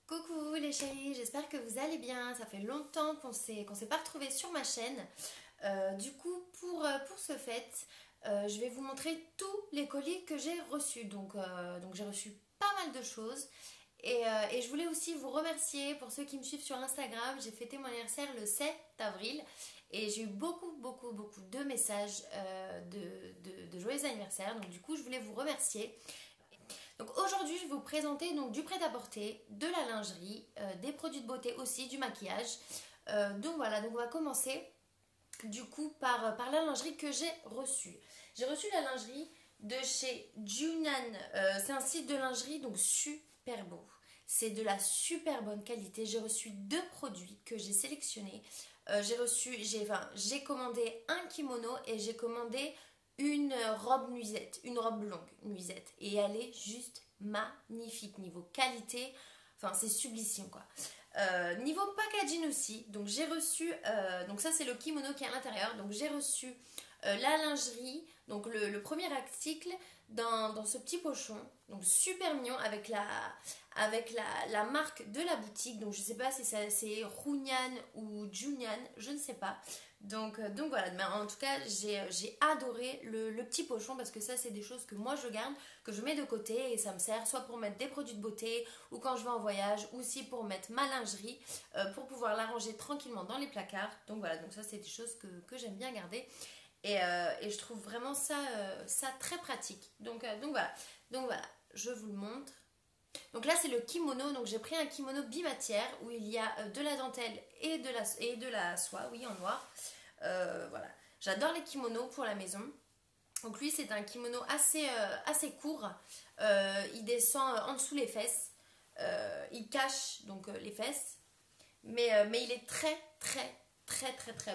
Coucou les chéris, j'espère que vous allez bien. Ça fait longtemps qu'on s'est pas retrouvés sur ma chaîne. Du coup, pour ce fait, je vais vous montrer tous les colis que j'ai reçus. Donc j'ai reçu pas mal de choses. Et je voulais aussi vous remercier pour ceux qui me suivent sur Instagram. J'ai fêté mon anniversaire le 7 avril et j'ai eu beaucoup de messages de joyeux anniversaire. Donc du coup, je voulais vous remercier. Donc aujourd'hui, je vais vous présenter donc du prêt-à-porter, de la lingerie, des produits de beauté aussi, du maquillage. Donc voilà, donc on va commencer du coup par la lingerie que j'ai reçue. J'ai reçu la lingerie de chez Junan. C'est un site de lingerie donc super beau. C'est de la super bonne qualité. J'ai reçu deux produits que j'ai sélectionnés. J'ai commandé un kimono et j'ai commandé une robe nuisette, une robe longue nuisette. Et elle est juste magnifique niveau qualité. Enfin, c'est sublissime quoi. Niveau packaging aussi, donc j'ai reçu, donc ça c'est le kimono qui est à l'intérieur, donc j'ai reçu la lingerie, donc le premier article dans ce petit pochon, donc super mignon avec la marque de la boutique, donc je sais pas si c'est Runyan ou Junyan, je ne sais pas. Donc voilà, mais en tout cas j'ai adoré le petit pochon parce que ça c'est des choses que moi je garde, que je mets de côté et ça me sert soit pour mettre des produits de beauté ou quand je vais en voyage, ou aussi pour mettre ma lingerie, pour pouvoir la ranger tranquillement dans les placards. Donc voilà, donc ça c'est des choses que j'aime bien garder. Et je trouve vraiment ça très pratique. Donc voilà, je vous le montre. Donc là c'est le kimono, donc j'ai pris un kimono bimatière où il y a de la dentelle et de la soie, oui en noir. Voilà, j'adore les kimonos pour la maison. Donc lui c'est un kimono assez court. Il descend en dessous les fesses. Il cache donc les fesses. Mais il est très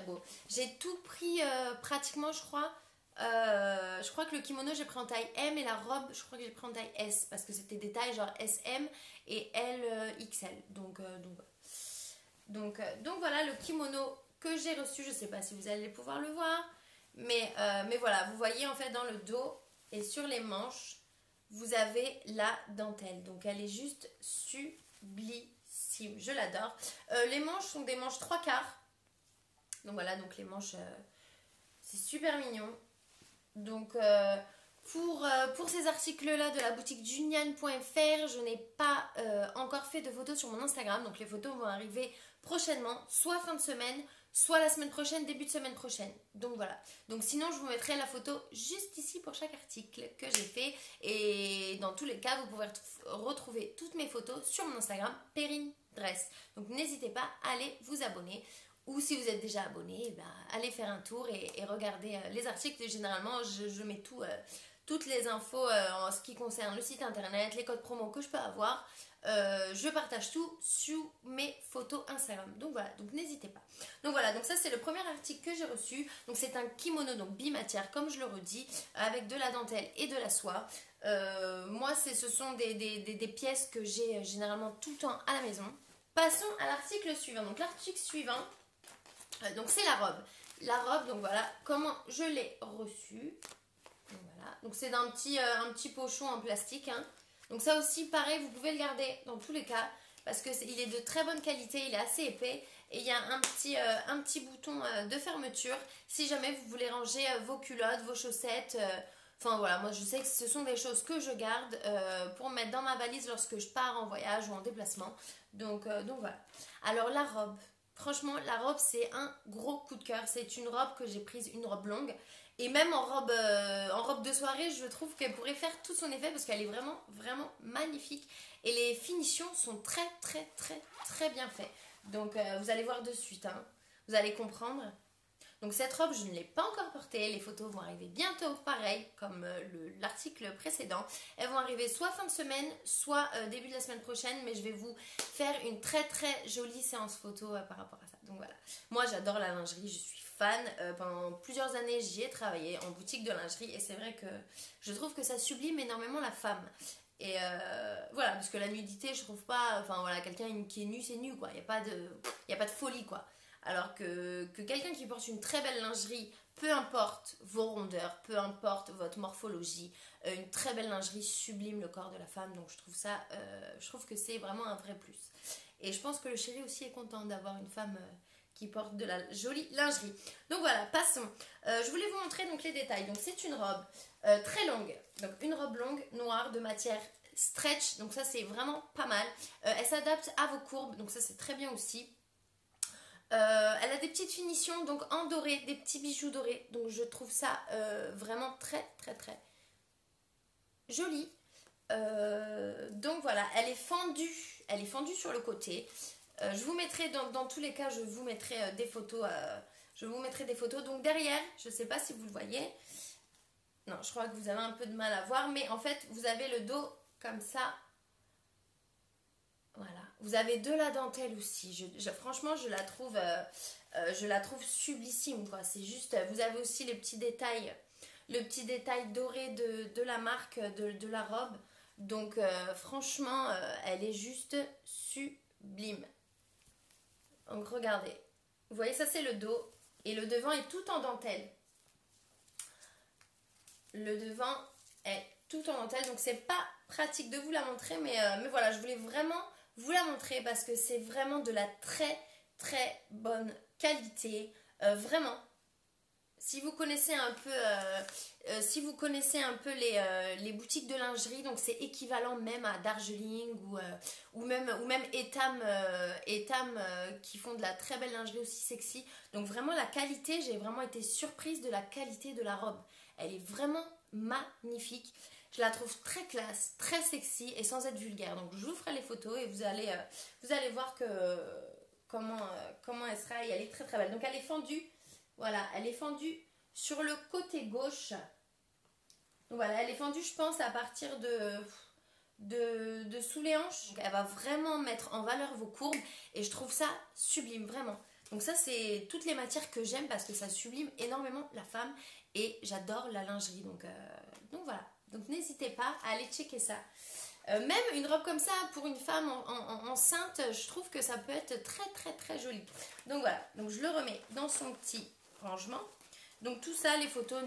beau. J'ai tout pris pratiquement, je crois. Je crois que le kimono j'ai pris en taille M et la robe je crois que j'ai pris en taille S parce que c'était des tailles genre SM et L XL. Donc voilà le kimono que j'ai reçu. Je sais pas si vous allez pouvoir le voir, mais voilà, vous voyez en fait dans le dos et sur les manches, vous avez la dentelle. Donc elle est juste sublissime. Je l'adore. Les manches sont des manches 3 quarts. Donc voilà, donc les manches, c'est super mignon. Donc pour ces articles-là de la boutique junian.fr, je n'ai pas encore fait de photos sur mon Instagram. Donc les photos vont arriver prochainement, soit fin de semaine, soit la semaine prochaine, début de semaine prochaine. Donc voilà. Donc sinon, je vous mettrai la photo juste ici pour chaque article que j'ai fait. Et dans tous les cas, vous pouvez retrouver toutes mes photos sur mon Instagram, Perrine Dress. Donc n'hésitez pas à aller vous abonner. Ou si vous êtes déjà abonné, eh ben, allez faire un tour et regardez les articles. Généralement, je mets toutes les infos en ce qui concerne le site internet, les codes promo que je peux avoir. Je partage tout sous mes photos Instagram. Donc voilà, donc n'hésitez pas. Donc voilà, donc ça c'est le premier article que j'ai reçu. Donc c'est un kimono donc bimatière, comme je le redis, avec de la dentelle et de la soie. Moi, ce sont des pièces que j'ai généralement tout le temps à la maison. Passons à l'article suivant. Donc l'article suivant, donc c'est la robe. La robe, donc voilà comment je l'ai reçue. Donc voilà. Donc c'est un petit pochon en plastique. Hein. Donc ça aussi, pareil, vous pouvez le garder dans tous les cas parce que il est de très bonne qualité, il est assez épais et il y a un petit bouton de fermeture si jamais vous voulez ranger vos culottes, vos chaussettes. Enfin voilà, moi je sais que ce sont des choses que je garde pour mettre dans ma valise lorsque je pars en voyage ou en déplacement. Donc voilà. Alors la robe. Franchement, la robe, c'est un gros coup de cœur. C'est une robe que j'ai prise, une robe longue. Et même en robe de soirée, je trouve qu'elle pourrait faire tout son effet parce qu'elle est vraiment magnifique. Et les finitions sont très bien faites. Donc, vous allez voir de suite. Hein. Vous allez comprendre. Donc cette robe, je ne l'ai pas encore portée. Les photos vont arriver bientôt, pareil, comme l'article précédent. Elles vont arriver soit fin de semaine, soit début de la semaine prochaine. Mais je vais vous faire une très jolie séance photo par rapport à ça. Donc voilà. Moi, j'adore la lingerie. Je suis fan. Pendant plusieurs années, j'y ai travaillé en boutique de lingerie. Et c'est vrai que je trouve que ça sublime énormément la femme. Et voilà, parce que la nudité, je trouve pas... Enfin voilà, quelqu'un qui est nu, c'est nu, quoi. Il n'y a pas de folie, quoi. Alors que quelqu'un qui porte une très belle lingerie, peu importe vos rondeurs, peu importe votre morphologie, une très belle lingerie sublime le corps de la femme. Donc je trouve que c'est vraiment un vrai plus. Et je pense que le chéri aussi est content d'avoir une femme qui porte de la jolie lingerie. Donc voilà, passons. Je voulais vous montrer donc les détails. Donc c'est une robe très longue. Donc une robe longue, noire, de matière stretch. Donc ça c'est vraiment pas mal. Elle s'adapte à vos courbes. Donc ça c'est très bien aussi. Elle a des petites finitions donc en doré, des petits bijoux dorés. Donc je trouve ça vraiment très très très joli. Donc voilà, elle est fendue sur le côté. Je vous mettrai dans tous les cas, je vous mettrai des photos. Donc derrière, je sais pas si vous le voyez. Non, je crois que vous avez un peu de mal à voir, mais en fait, vous avez le dos comme ça. Voilà. Vous avez de la dentelle aussi. Franchement, je la trouve sublissime, quoi. C'est juste, vous avez aussi le petit détail doré de la marque de la robe. Donc, franchement, elle est juste sublime. Donc, regardez. Vous voyez, ça c'est le dos. Et le devant est tout en dentelle. Le devant est tout en dentelle. Donc, c'est pas pratique de vous la montrer. Mais voilà, je voulais vraiment vous la montrer parce que c'est vraiment de la très, très bonne qualité. Vraiment. Si vous connaissez un peu, les boutiques de lingerie, donc c'est équivalent même à Darjeeling ou même Etam, qui font de la très belle lingerie aussi sexy. Donc vraiment la qualité, j'ai vraiment été surprise de la qualité de la robe. Elle est vraiment magnifique. Je la trouve très classe, très sexy et sans être vulgaire. Donc je vous ferai les photos et vous allez voir comment elle sera et elle est très très belle. Donc elle est fendue. Voilà, elle est fendue sur le côté gauche. Voilà, elle est fendue, je pense, à partir de sous les hanches. Donc, elle va vraiment mettre en valeur vos courbes et je trouve ça sublime, vraiment. Donc ça, c'est toutes les matières que j'aime parce que ça sublime énormément la femme et j'adore la lingerie. Donc voilà, donc n'hésitez pas à aller checker ça. Même une robe comme ça pour une femme enceinte, je trouve que ça peut être très très très joli. Donc voilà, donc je le remets dans son petit rangement. Donc tout ça, les photos,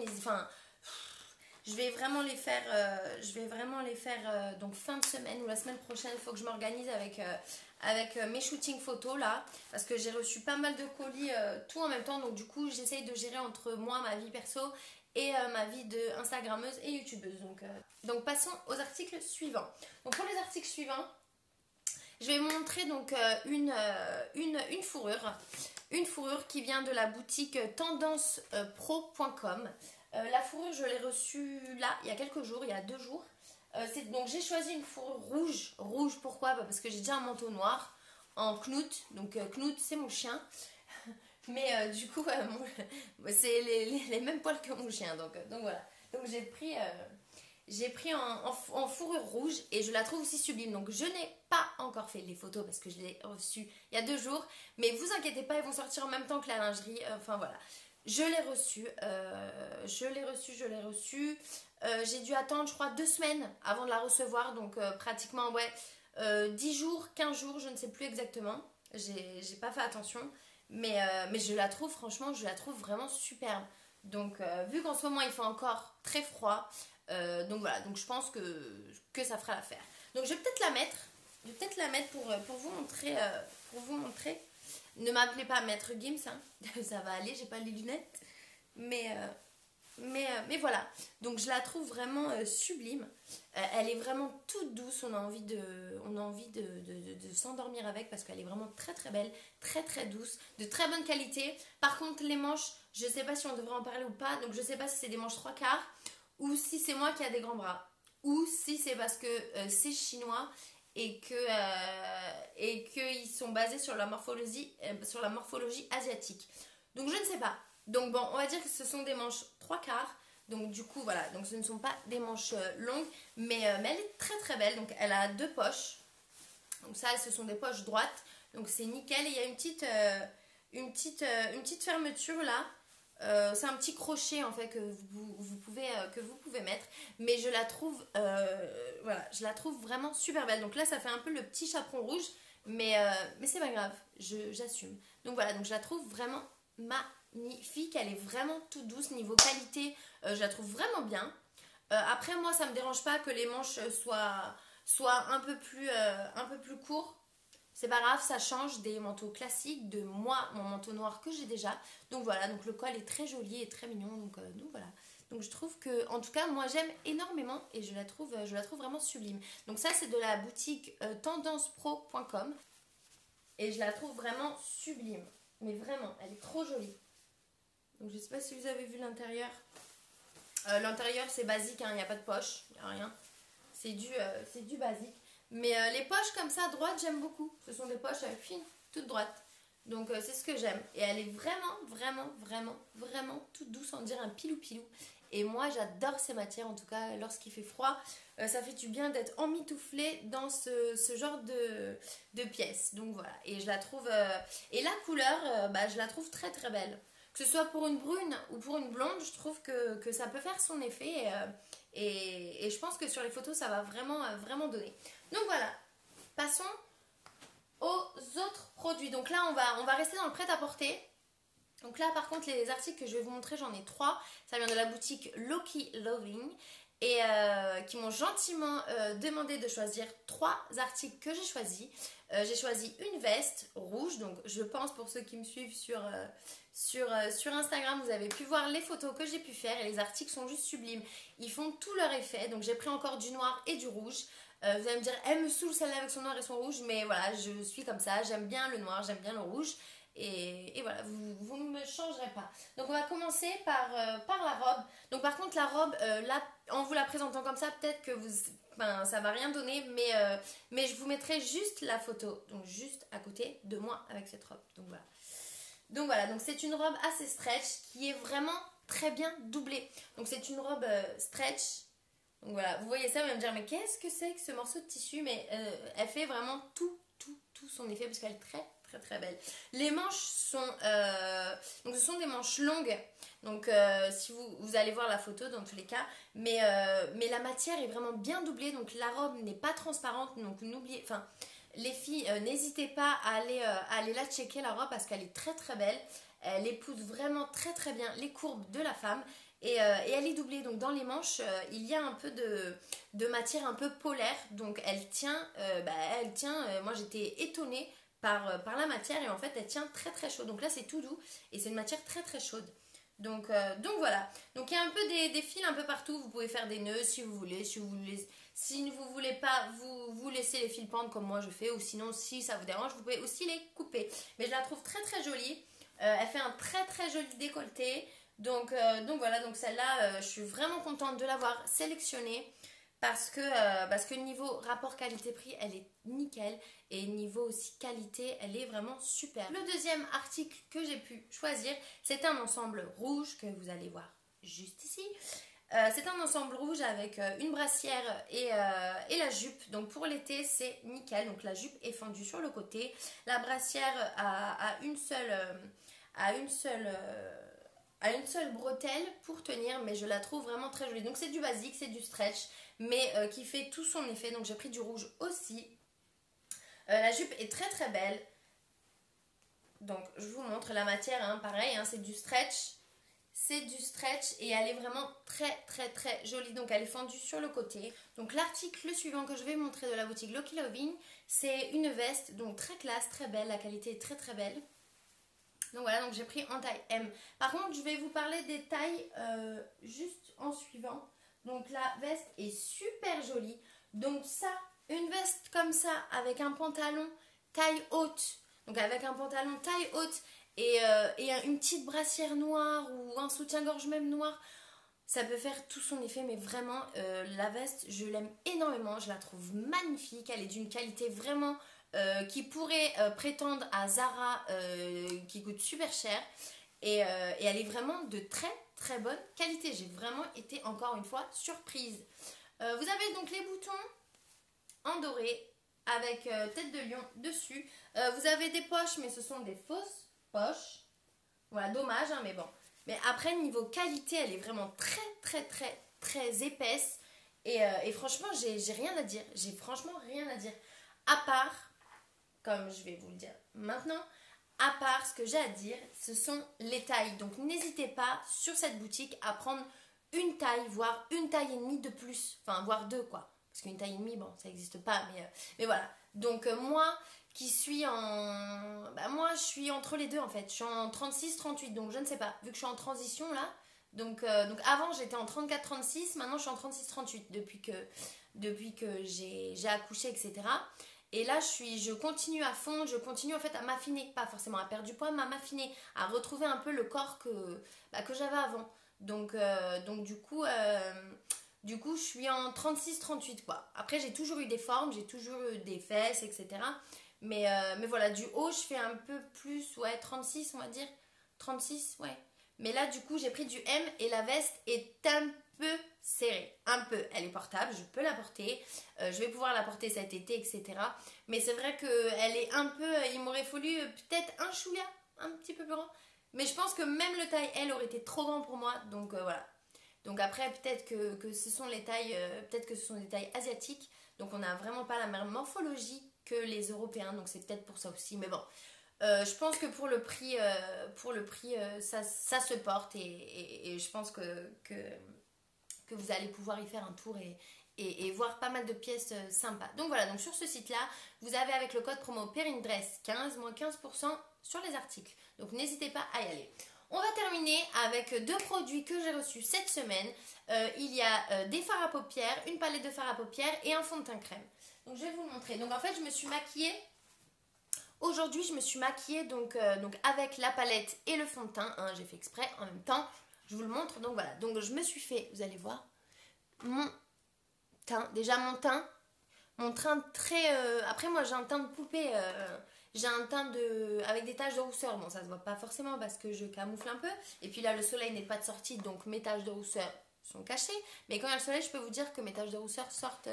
je vais vraiment les faire, donc fin de semaine ou la semaine prochaine. Il faut que je m'organise avec mes shootings photos là, parce que j'ai reçu pas mal de colis tout en même temps. Donc du coup, j'essaye de gérer entre moi, ma vie perso et ma vie de Instagrammeuse et YouTubeuse. Donc passons aux articles suivants. Donc pour les articles suivants, je vais vous montrer donc une fourrure. Une fourrure qui vient de la boutique tendancepro.com. La fourrure, je l'ai reçue là, il y a quelques jours, il y a 2 jours. Donc j'ai choisi une fourrure rouge. Rouge, pourquoi? Parce que j'ai déjà un manteau noir en Knout. Donc Knout, c'est mon chien. Mais du coup, c'est les mêmes poils que mon chien. Donc voilà. Donc j'ai pris en fourrure rouge et je la trouve aussi sublime. Donc je n'ai pas encore fait les photos parce que je l'ai reçue il y a 2 jours. Mais vous inquiétez pas, ils vont sortir en même temps que la lingerie. Enfin voilà. Je l'ai reçue. J'ai dû attendre, je crois, 2 semaines avant de la recevoir. Donc pratiquement, 10 jours, 15 jours, je ne sais plus exactement. J'ai pas fait attention. Mais je la trouve, franchement, je la trouve vraiment superbe. Donc vu qu'en ce moment il fait encore très froid, donc voilà, donc je pense que ça fera l'affaire. Donc je vais peut-être la mettre. Pour vous montrer. Ne m'appelez pas Maître Gims, hein. Ça va aller, j'ai pas les lunettes. Mais voilà, donc je la trouve vraiment sublime. Elle est vraiment toute douce, on a envie de s'endormir avec parce qu'elle est vraiment très très belle, très très douce, de très bonne qualité. Par contre les manches, je sais pas si on devrait en parler ou pas, donc je sais pas si c'est des manches 3/4 ou si c'est moi qui a des grands bras ou si c'est parce que c'est chinois et qu'ils sont basés sur la morphologie asiatique. Donc je ne sais pas. Donc bon, on va dire que ce sont des manches 3/4. Donc du coup, voilà. Donc ce ne sont pas des manches longues. Mais elle est très très belle. Donc elle a 2 poches. Donc ça, ce sont des poches droites. Donc c'est nickel. Et il y a une petite fermeture là. C'est un petit crochet en fait que vous pouvez mettre. Mais je la trouve vraiment super belle. Donc là, ça fait un peu le petit chaperon rouge. Mais c'est pas grave, j'assume. Donc voilà, donc je la trouve vraiment magnifique. Elle est vraiment toute douce niveau qualité. Je la trouve vraiment bien. Après, moi, ça me dérange pas que les manches soient un peu plus courts. C'est pas grave, ça change des manteaux classiques, de moi, mon manteau noir que j'ai déjà. Donc voilà, donc le col est très joli et très mignon. Donc voilà. Donc je trouve que, en tout cas, moi j'aime énormément et je la trouve vraiment sublime. Donc ça, c'est de la boutique tendancepro.com et je la trouve vraiment sublime. Mais vraiment, elle est trop jolie. Donc je sais pas si vous avez vu l'intérieur. L'intérieur c'est basique, hein, il n'y a pas de poche, il n'y a rien. C'est du basique. Mais les poches comme ça, droites, j'aime beaucoup. Ce sont des poches fines, toutes droites. Donc c'est ce que j'aime. Et elle est vraiment, vraiment, vraiment, vraiment toute douce, on dirait un pilou-pilou. Et moi j'adore ces matières, en tout cas lorsqu'il fait froid. Ça fait du bien d'être emmitouflé dans ce genre de pièces. Donc voilà. Et je la trouve... et la couleur, je la trouve très très belle. Que ce soit pour une brune ou pour une blonde, je trouve que ça peut faire son effet. Et je pense que sur les photos, ça va vraiment, vraiment donner. Donc voilà, passons aux autres produits. Donc là, on va rester dans le prêt-à-porter. Donc là, par contre, les articles que je vais vous montrer, j'en ai 3. Ça vient de la boutique Loki Loving. Et qui m'ont gentiment demandé de choisir 3 articles que j'ai choisis. J'ai choisi une veste rouge. Donc je pense pour ceux qui me suivent sur Instagram, vous avez pu voir les photos que j'ai pu faire. Et les articles sont juste sublimes. Ils font tout leur effet. Donc j'ai pris encore du noir et du rouge. Vous allez me dire, elle me saoule celle-là avec son noir et son rouge. Mais voilà, je suis comme ça. J'aime bien le noir, j'aime bien le rouge. Et voilà, vous ne me changerez pas. Donc on va commencer par la robe. Donc par contre la robe, là, en vous la présentant comme ça, peut-être que ça va rien donner, mais je vous mettrai juste la photo, donc juste à côté de moi avec cette robe. Donc voilà, donc c'est une robe assez stretch qui est vraiment très bien doublée. Donc c'est une robe stretch. Donc voilà, vous voyez ça, vous allez me dire, mais qu'est-ce que c'est que ce morceau de tissu? Mais elle fait vraiment tout son effet parce qu'elle est très très très belle. Les manches sont donc ce sont des manches longues. Donc si vous allez voir la photo dans tous les cas, mais la matière est vraiment bien doublée. Donc la robe n'est pas transparente. Donc les filles, n'hésitez pas à aller la checker la robe parce qu'elle est très très belle. Elle épouse vraiment très très bien les courbes de la femme. Et elle est doublée, donc dans les manches, il y a un peu de matière un peu polaire, donc elle tient, moi j'étais étonnée par la matière et en fait elle tient très très chaud, donc là c'est tout doux et c'est une matière très très chaude. Donc voilà, donc il y a un peu des fils un peu partout, vous pouvez faire des nœuds si vous voulez, si vous voulez pas vous laissez les fils pendre comme moi je fais, ou sinon si ça vous dérange vous pouvez aussi les couper. Mais je la trouve très très jolie, elle fait un très très joli décolleté. Donc voilà, donc celle-là, je suis vraiment contente de l'avoir sélectionnée parce que niveau rapport qualité-prix, elle est nickel et niveau aussi qualité, elle est vraiment super. Le deuxième article que j'ai pu choisir, c'est un ensemble rouge que vous allez voir juste ici. C'est un ensemble rouge avec une brassière et la jupe. Donc pour l'été, c'est nickel. Donc la jupe est fendue sur le côté. La brassière a une seule bretelle pour tenir, mais je la trouve vraiment très jolie. Donc c'est du basique, c'est du stretch, mais qui fait tout son effet. Donc j'ai pris du rouge aussi. La jupe est très très belle. Donc je vous montre la matière, hein, pareil, hein, c'est du stretch. C'est du stretch et elle est vraiment très très très jolie. Donc elle est fendue sur le côté. Donc l'article suivant que je vais montrer de la boutique Loki Loving, c'est une veste, donc très classe, très belle. La qualité est très très belle. Donc voilà, donc j'ai pris en taille M. Par contre, je vais vous parler des tailles juste en suivant. Donc la veste est super jolie. Donc ça, une veste comme ça avec un pantalon taille haute. Donc avec un pantalon taille haute et une petite brassière noire ou un soutien-gorge même noir, ça peut faire tout son effet. Mais vraiment, la veste, je l'aime énormément. Je la trouve magnifique. Elle est d'une qualité vraiment... qui pourrait prétendre à Zara qui coûte super cher et elle est vraiment de très très bonne qualité. J'ai vraiment été encore une fois surprise. Vous avez donc les boutons en doré avec tête de lion dessus. Vous avez des poches, mais ce sont des fausses poches. Voilà, dommage, hein, mais bon. Mais après, niveau qualité, elle est vraiment très très très très épaisse et franchement, j'ai rien à dire. J'ai franchement rien à dire. À part comme je vais vous le dire maintenant. À part ce que j'ai à dire, ce sont les tailles. Donc n'hésitez pas sur cette boutique à prendre une taille, voire une taille et demie de plus. Enfin, voire deux quoi. Parce qu'une taille et demie, bon, ça n'existe pas. Mais voilà. Donc moi qui suis en... Bah, moi je suis entre les deux en fait. Je suis en 36-38, donc je ne sais pas. Vu que je suis en transition là. Donc avant j'étais en 34-36, maintenant je suis en 36-38 depuis que j'ai accouché, etc. Et là, je continue à fond, je continue en fait à m'affiner, pas forcément à perdre du poids, mais à m'affiner, à retrouver un peu le corps que j'avais avant. Donc du coup, je suis en 36-38 quoi. Après, j'ai toujours eu des formes, j'ai toujours eu des fesses, etc. Mais voilà, du haut, je fais un peu plus, ouais, 36 on va dire. 36 ouais. Mais là, du coup, j'ai pris du M et la veste est un peu serrée. Un peu. Elle est portable, je peux la porter. Je vais pouvoir la porter cet été, etc. Mais c'est vrai qu'elle est un peu... Il m'aurait fallu peut-être un chouïa, un petit peu plus grand. Mais je pense que même le taille L aurait été trop grand pour moi. Donc voilà. Donc après, peut-être que ce sont les tailles... peut-être que ce sont des tailles asiatiques. Donc on n'a vraiment pas la même morphologie que les Européens. Donc c'est peut-être pour ça aussi. Mais bon... je pense que pour le prix, ça se porte et je pense que vous allez pouvoir y faire un tour et voir pas mal de pièces sympas. Donc voilà, donc sur ce site-là, vous avez avec le code promo PERINDRESS15, moins 15% sur les articles. Donc n'hésitez pas à y aller. On va terminer avec deux produits que j'ai reçus cette semaine. Il y a des fards à paupières, une palette de fards à paupières et un fond de teint crème. Donc je vais vous le montrer. Donc en fait, je me suis maquillée. Aujourd'hui, je me suis maquillée donc avec la palette et le fond de teint. Hein, j'ai fait exprès en même temps. Je vous le montre. Donc voilà. Donc je me suis fait, vous allez voir, mon teint. Déjà mon teint. Mon teint très... après moi j'ai un teint de poupée. J'ai un teint avec des taches de rousseur. Bon, ça se voit pas forcément parce que je camoufle un peu. Et puis là, le soleil n'est pas de sortie. Donc mes taches de rousseur sont cachées. Mais quand il y a le soleil, je peux vous dire que mes taches de rousseur sortent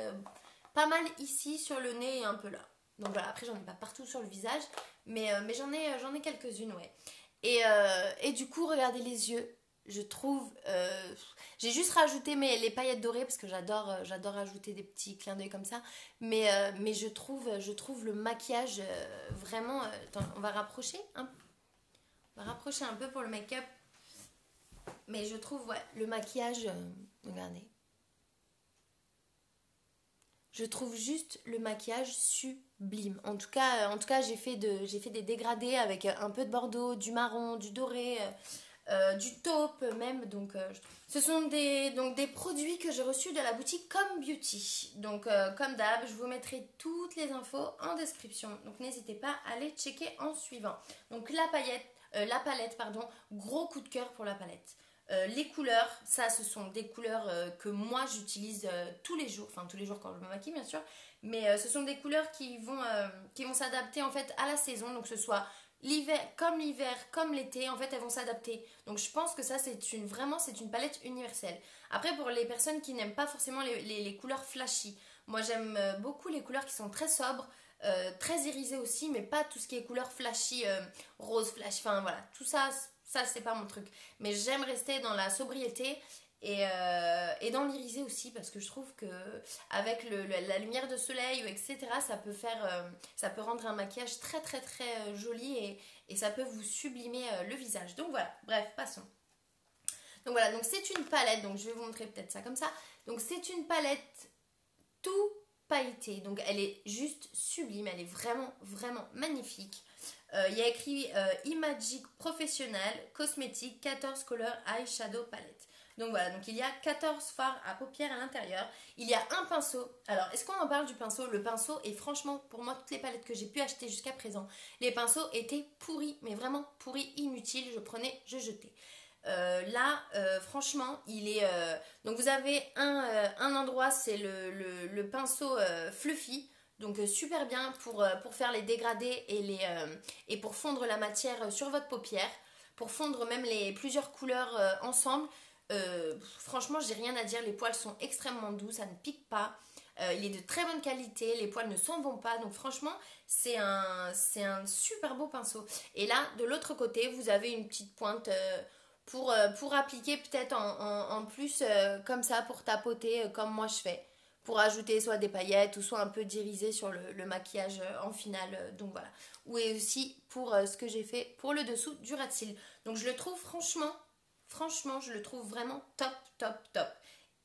pas mal ici, sur le nez et un peu là. Donc voilà, après j'en ai pas partout sur le visage, mais j'en ai quelques-unes, ouais. Et du coup, regardez les yeux, je trouve... j'ai juste rajouté les paillettes dorées, parce que j'adore ajouter des petits clins d'œil comme ça, mais je trouve le maquillage vraiment... attends, on va rapprocher un peu pour le make-up, mais je trouve, ouais, le maquillage... regardez. Je trouve juste le maquillage sublime. En tout cas j'ai fait des dégradés avec un peu de bordeaux, du marron, du doré, du taupe même. Donc, ce sont des produits que j'ai reçus de la boutique Comme Beauty. Donc comme d'hab, je vous mettrai toutes les infos en description. Donc n'hésitez pas à aller checker en suivant. Donc la palette, pardon, gros coup de cœur pour la palette. Les couleurs, ça ce sont des couleurs que moi j'utilise tous les jours, enfin tous les jours quand je me maquille bien sûr, mais ce sont des couleurs qui vont s'adapter en fait à la saison, donc que ce soit l'hiver, comme l'été, en fait elles vont s'adapter. Donc je pense que ça c'est une palette universelle. Après pour les personnes qui n'aiment pas forcément les couleurs flashy, moi j'aime beaucoup les couleurs qui sont très sobres, très irisées aussi, mais pas tout ce qui est couleurs flashy, rose flash, enfin voilà, tout ça c'est pas mon truc. Mais j'aime rester dans la sobriété et dans l'irisé aussi, parce que je trouve que avec la lumière de soleil, etc., ça peut rendre un maquillage très très très joli et ça peut vous sublimer le visage. Donc voilà, bref, passons. Donc voilà, donc c'est une palette, donc je vais vous montrer peut-être ça comme ça. Donc c'est une palette tout pailletée, donc elle est juste sublime, elle est vraiment vraiment magnifique. Il y a écrit Imagic Professionnel Cosmétique 14 Color Eyeshadow Palette. Donc voilà, donc il y a 14 fards à paupières à l'intérieur. Il y a un pinceau. Alors, est-ce qu'on en parle du pinceau? Le pinceau est franchement, pour moi, toutes les palettes que j'ai pu acheter jusqu'à présent, les pinceaux étaient pourris, mais vraiment pourris, inutiles. Je prenais, je jetais. Là, franchement, il est... donc vous avez un endroit, c'est le pinceau fluffy. Donc super bien pour faire les dégradés et pour fondre la matière sur votre paupière, pour fondre même les plusieurs couleurs ensemble. Franchement, j'ai rien à dire, les poils sont extrêmement doux, ça ne pique pas. Il est de très bonne qualité, les poils ne s'en vont pas, donc franchement, c'est un super beau pinceau. Et là, de l'autre côté, vous avez une petite pointe pour appliquer peut-être en plus comme ça, pour tapoter comme moi je fais. pour ajouter soit des paillettes ou soit un peu d'irisé sur le maquillage en finale. Donc voilà. Ou et aussi pour ce que j'ai fait pour le dessous du ras de cils. Donc je le trouve franchement, je le trouve vraiment top, top, top.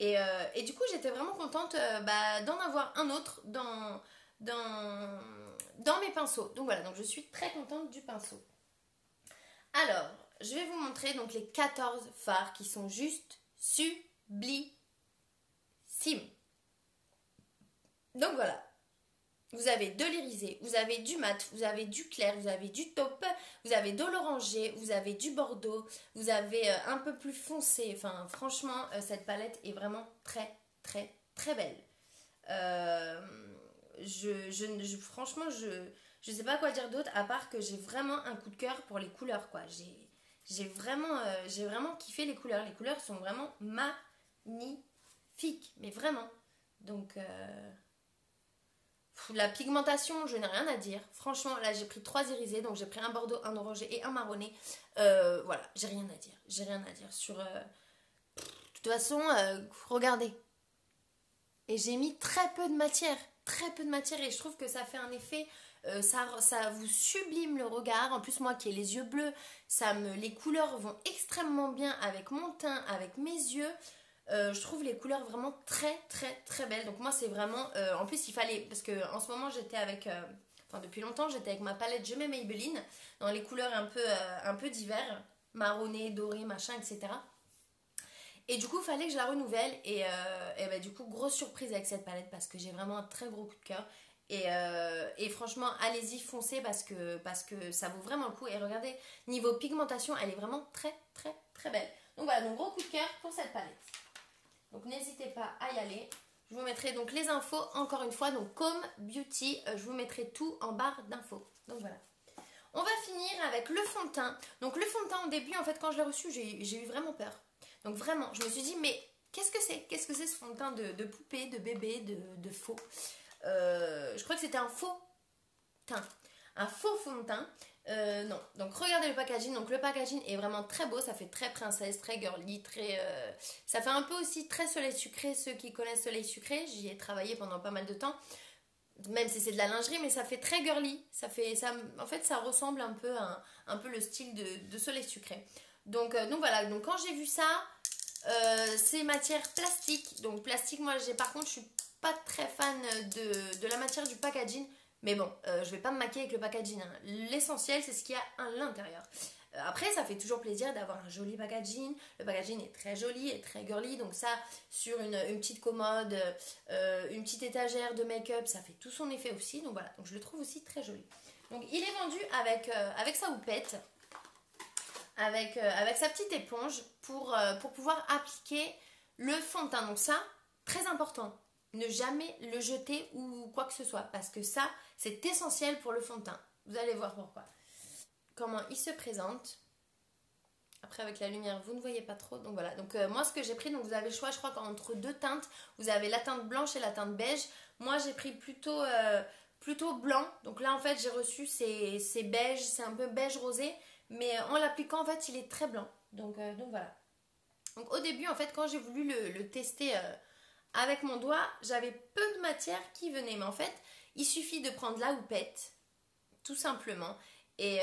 Et du coup, j'étais vraiment contente d'en avoir un autre dans mes pinceaux. Donc voilà, donc je suis très contente du pinceau. Alors, je vais vous montrer donc les 14 fards qui sont juste sublissimes. Donc voilà, vous avez de l'irisé, vous avez du mat, vous avez du clair, vous avez du taupe, vous avez de l'oranger, vous avez du bordeaux, vous avez un peu plus foncé. Enfin, franchement, cette palette est vraiment très, très, très belle. Franchement, je sais pas quoi dire d'autre à part que j'ai vraiment un coup de cœur pour les couleurs, quoi. J'ai vraiment kiffé les couleurs. Les couleurs sont vraiment magnifiques, mais vraiment. Donc, la pigmentation, je n'ai rien à dire. Franchement, là, j'ai pris 3 irisés, donc j'ai pris un bordeaux, un orangé et un marronné. Voilà, j'ai rien à dire. J'ai rien à dire sur... De toute façon, regardez. Et j'ai mis très peu de matière. Très peu de matière et je trouve que ça fait un effet... ça vous sublime le regard. En plus, moi qui ai les yeux bleus, les couleurs vont extrêmement bien avec mon teint, avec mes yeux. Je trouve les couleurs vraiment très très très belles. Donc moi c'est vraiment... en plus il fallait... Parce que en ce moment j'étais avec... enfin depuis longtemps j'étais avec ma palette Je m'aime Maybelline. Dans les couleurs un peu d'hiver. Marronné, doré, machin, etc. Et du coup il fallait que je la renouvelle. Et bah, du coup grosse surprise avec cette palette. Parce que j'ai vraiment un très gros coup de cœur. Et franchement allez-y foncez parce que ça vaut vraiment le coup. Et regardez, niveau pigmentation elle est vraiment très très très belle. Donc voilà, donc gros coup de cœur pour cette palette. Donc n'hésitez pas à y aller. Je vous mettrai donc les infos encore une fois. Donc comme Beauty, je vous mettrai tout en barre d'infos. Donc voilà. On va finir avec le fond de teint. Donc le fond de teint au début, en fait quand je l'ai reçu, j'ai eu vraiment peur. Donc vraiment, je me suis dit mais qu'est-ce que c'est? Qu'est-ce que c'est ce fond de teint de poupée, de bébé, de faux? Je crois que c'était un faux teint. Un faux fond de teint. Non, donc regardez le packaging. Donc le packaging est vraiment très beau, ça fait très princesse, très girly, très... Ça fait un peu aussi très soleil sucré, ceux qui connaissent soleil sucré, j'y ai travaillé pendant pas mal de temps, même si c'est de la lingerie, mais ça fait très girly, en fait ça ressemble un peu le style de soleil sucré. Donc voilà, donc quand j'ai vu ça, c'est matière plastique, donc plastique, moi par contre je suis pas très fan de la matière du packaging. Mais bon, je vais pas me maquiller avec le packaging. Hein. L'essentiel, c'est ce qu'il y a à l'intérieur. Après, ça fait toujours plaisir d'avoir un joli packaging. Le packaging est très joli et très girly. Donc ça, sur une petite commode, une petite étagère de make-up, ça fait tout son effet aussi. Donc voilà, donc je le trouve aussi très joli. Donc il est vendu avec sa houppette, avec sa petite éponge pour pouvoir appliquer le fond de teint. Donc ça, très important. Ne jamais le jeter ou quoi que ce soit parce que ça c'est essentiel pour le fond de teint. Vous allez voir pourquoi. Comment il se présente. Après avec la lumière vous ne voyez pas trop. Donc voilà. Donc moi ce que j'ai pris, donc vous avez le choix je crois entre 2 teintes. Vous avez la teinte blanche et la teinte beige. Moi j'ai pris plutôt blanc. Donc là en fait j'ai reçu c'est beige, c'est un peu beige rosé. Mais en l'appliquant en fait il est très blanc. Donc voilà. Donc au début en fait quand j'ai voulu le tester... avec mon doigt, j'avais peu de matière qui venait. Mais en fait, il suffit de prendre la houppette, tout simplement. Et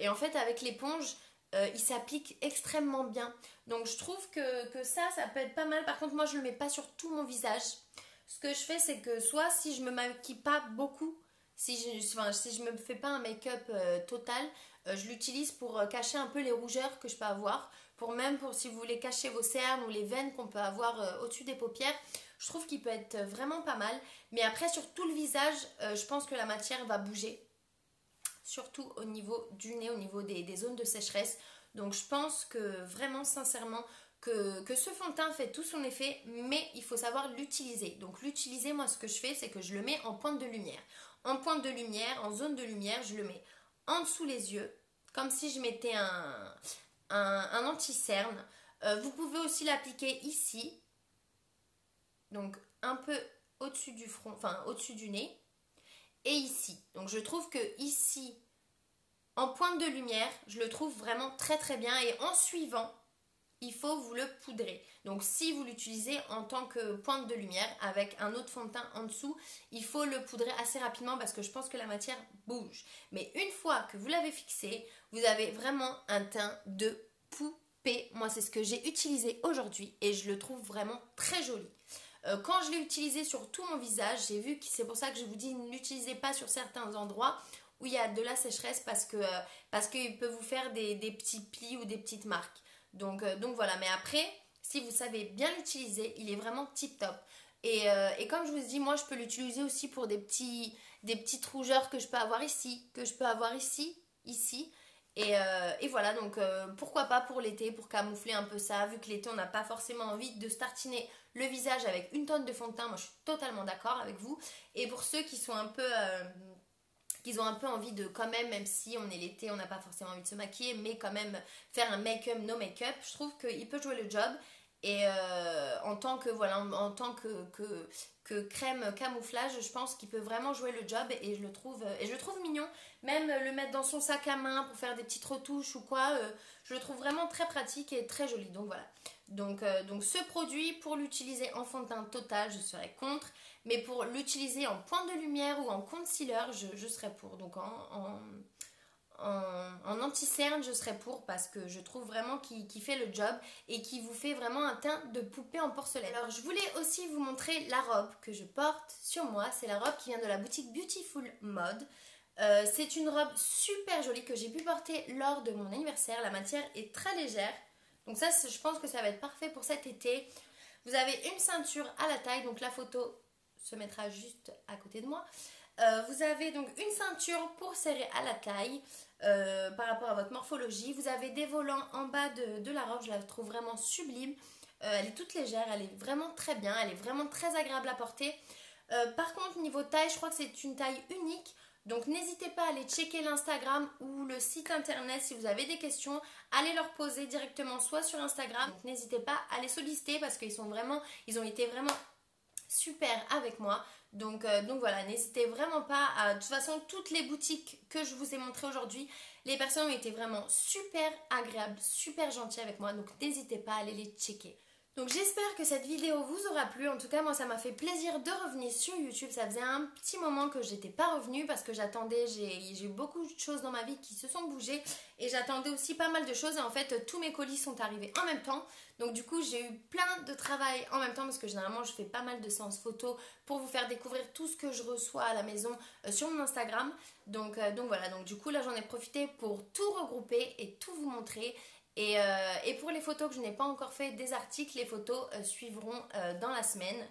en fait, avec l'éponge, il s'applique extrêmement bien. Donc, je trouve que ça peut être pas mal. Par contre, moi, je ne le mets pas sur tout mon visage. Ce que je fais, c'est que soit si je me maquille pas beaucoup, si je me fais pas un make-up total, je l'utilise pour cacher un peu les rougeurs que je peux avoir. Pour si vous voulez cacher vos cernes ou les veines qu'on peut avoir au-dessus des paupières. Je trouve qu'il peut être vraiment pas mal. Mais après, sur tout le visage, je pense que la matière va bouger. Surtout au niveau du nez, au niveau des zones de sécheresse. Donc je pense que vraiment, sincèrement, que ce fond de teint fait tout son effet. Mais il faut savoir l'utiliser. Donc l'utiliser, moi, ce que je fais, c'est que je le mets en pointe de lumière. En pointe de lumière, en zone de lumière, je le mets en dessous les yeux. Comme si je mettais un anti-cerne. Vous pouvez aussi l'appliquer ici. Donc un peu au-dessus du front, enfin au-dessus du nez. Et ici. Donc je trouve que ici, en pointe de lumière, je le trouve vraiment très très bien. Et en suivant, il faut vous le poudrer. Donc si vous l'utilisez en tant que pointe de lumière avec un autre fond de teint en dessous, il faut le poudrer assez rapidement parce que je pense que la matière bouge. Mais une fois que vous l'avez fixé, vous avez vraiment un teint de poupée. Moi c'est ce que j'ai utilisé aujourd'hui et je le trouve vraiment très joli. Quand je l'ai utilisé sur tout mon visage, j'ai vu que c'est pour ça que je vous dis ne l'utilisez pas sur certains endroits où il y a de la sécheresse parce qu'il peut vous faire des petits plis ou des petites marques. Donc voilà, mais après, si vous savez bien l'utiliser, il est vraiment tip top. Et comme je vous dis, moi je peux l'utiliser aussi pour des petites rougeurs que je peux avoir ici, que je peux avoir ici, ici. Et voilà, donc pourquoi pas pour l'été, pour camoufler un peu ça, vu que l'été on n'a pas forcément envie de se tartiner le visage avec une tonne de fond de teint, moi je suis totalement d'accord avec vous. Et pour ceux qui sont un peu... qu'ils ont un peu envie de quand même si on est l'été, on n'a pas forcément envie de se maquiller, mais quand même faire un make-up, no make-up, je trouve qu'il peut jouer le job. Et en tant que crème camouflage, je pense qu'il peut vraiment jouer le job et je le trouve mignon. Même le mettre dans son sac à main pour faire des petites retouches ou quoi, je le trouve vraiment très pratique et très joli. Donc voilà. Donc ce produit, pour l'utiliser en fond de teint total, je serais contre. Mais pour l'utiliser en pointe de lumière ou en concealer, je serais pour. Donc en anti-cerne, je serais pour parce que je trouve vraiment qu'il fait le job et qui vous fait vraiment un teint de poupée en porcelaine. Alors je voulais aussi vous montrer la robe que je porte sur moi. C'est la robe qui vient de la boutique Beautiful Mode. C'est une robe super jolie que j'ai pu porter lors de mon anniversaire. La matière est très légère. Donc ça, je pense que ça va être parfait pour cet été. Vous avez une ceinture à la taille, donc la photo se mettra juste à côté de moi. Vous avez donc une ceinture pour serrer à la taille par rapport à votre morphologie. Vous avez des volants en bas de la robe, je la trouve vraiment sublime. Elle est toute légère, elle est vraiment très bien, elle est vraiment très agréable à porter. Par contre, niveau taille, je crois que c'est une taille unique. Donc n'hésitez pas à aller checker l'Instagram ou le site internet si vous avez des questions. Allez leur poser directement soit sur Instagram. Donc n'hésitez pas à les solliciter parce qu'ils ont été vraiment super avec moi. Donc voilà, n'hésitez vraiment pas à... De toute façon, toutes les boutiques que je vous ai montrées aujourd'hui, les personnes ont été vraiment super agréables, super gentilles avec moi. Donc n'hésitez pas à aller les checker. Donc j'espère que cette vidéo vous aura plu. En tout cas, moi ça m'a fait plaisir de revenir sur YouTube. Ça faisait un petit moment que j'étais pas revenue parce que j'attendais, j'ai eu beaucoup de choses dans ma vie qui se sont bougées et j'attendais aussi pas mal de choses et en fait tous mes colis sont arrivés en même temps. Donc du coup j'ai eu plein de travail en même temps parce que généralement je fais pas mal de séances photos pour vous faire découvrir tout ce que je reçois à la maison sur mon Instagram. Donc voilà, donc du coup là j'en ai profité pour tout regrouper et tout vous montrer. Et pour les photos que je n'ai pas encore fait des articles, les photos suivront dans la semaine,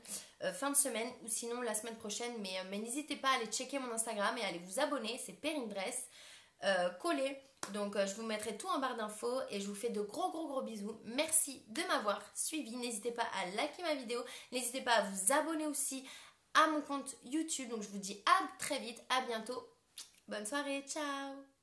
fin de semaine ou sinon la semaine prochaine. Mais n'hésitez pas à aller checker mon Instagram et à aller vous abonner, c'est Perrine Dress, collé. Donc je vous mettrai tout en barre d'infos et je vous fais de gros bisous. Merci de m'avoir suivi. N'hésitez pas à liker ma vidéo, n'hésitez pas à vous abonner aussi à mon compte YouTube. Donc je vous dis à très vite, à bientôt. Bonne soirée, ciao!